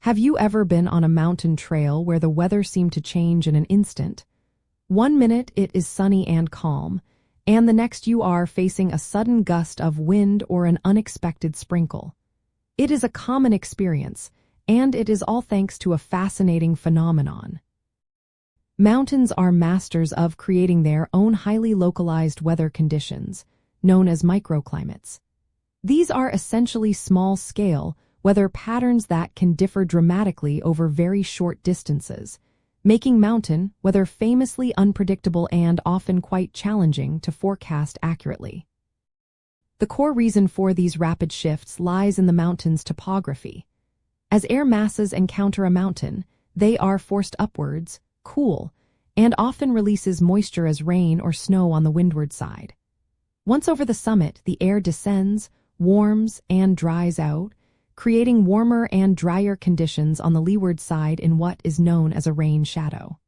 Have you ever been on a mountain trail where the weather seemed to change in an instant? One minute it is sunny and calm, and the next you are facing a sudden gust of wind or an unexpected sprinkle. It is a common experience, and it is all thanks to a fascinating phenomenon. Mountains are masters of creating their own highly localized weather conditions, known as microclimates. These are essentially small-scale weather patterns that can differ dramatically over very short distances, making mountain weather famously unpredictable and often quite challenging to forecast accurately. The core reason for these rapid shifts lies in the mountain's topography. As air masses encounter a mountain, they are forced upwards, cool, and often releases moisture as rain or snow on the windward side. Once over the summit, the air descends, warms, and dries out, creating warmer and drier conditions on the leeward side in what is known as a rain shadow.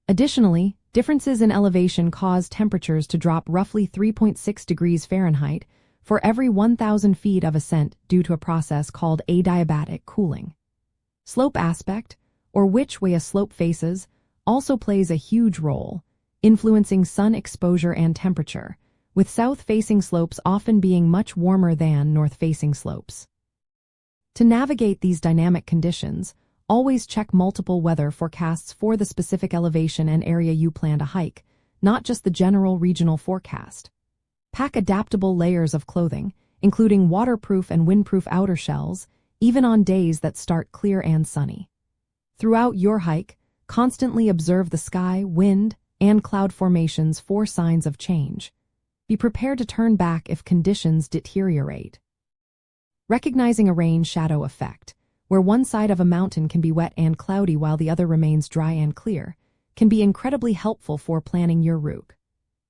Additionally, differences in elevation cause temperatures to drop roughly 3.6 degrees Fahrenheit for every 1,000 feet of ascent due to a process called adiabatic cooling. Slope aspect, or which way a slope faces, also plays a huge role, influencing sun exposure and temperature, with south-facing slopes often being much warmer than north-facing slopes. To navigate these dynamic conditions, always check multiple weather forecasts for the specific elevation and area you plan to hike, not just the general regional forecast. Pack adaptable layers of clothing, including waterproof and windproof outer shells, even on days that start clear and sunny. Throughout your hike, constantly observe the sky, wind, and cloud formations for signs of change. Be prepared to turn back if conditions deteriorate. Recognizing a rain shadow effect, where one side of a mountain can be wet and cloudy while the other remains dry and clear, can be incredibly helpful for planning your route.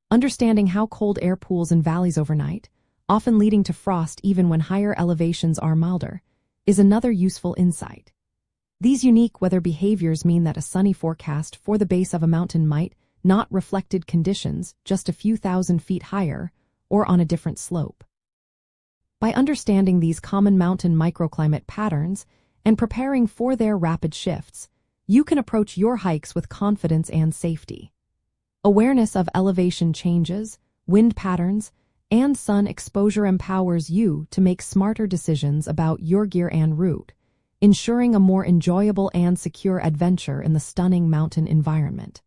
Understanding how cold air pools in valleys overnight, often leading to frost even when higher elevations are milder, is another useful insight. These unique weather behaviors mean that a sunny forecast for the base of a mountain might not reflected conditions just a few thousand feet higher or on a different slope. By understanding these common mountain microclimate patterns and preparing for their rapid shifts, you can approach your hikes with confidence and safety. Awareness of elevation changes, wind patterns, and sun exposure empowers you to make smarter decisions about your gear and route, ensuring a more enjoyable and secure adventure in the stunning mountain environment.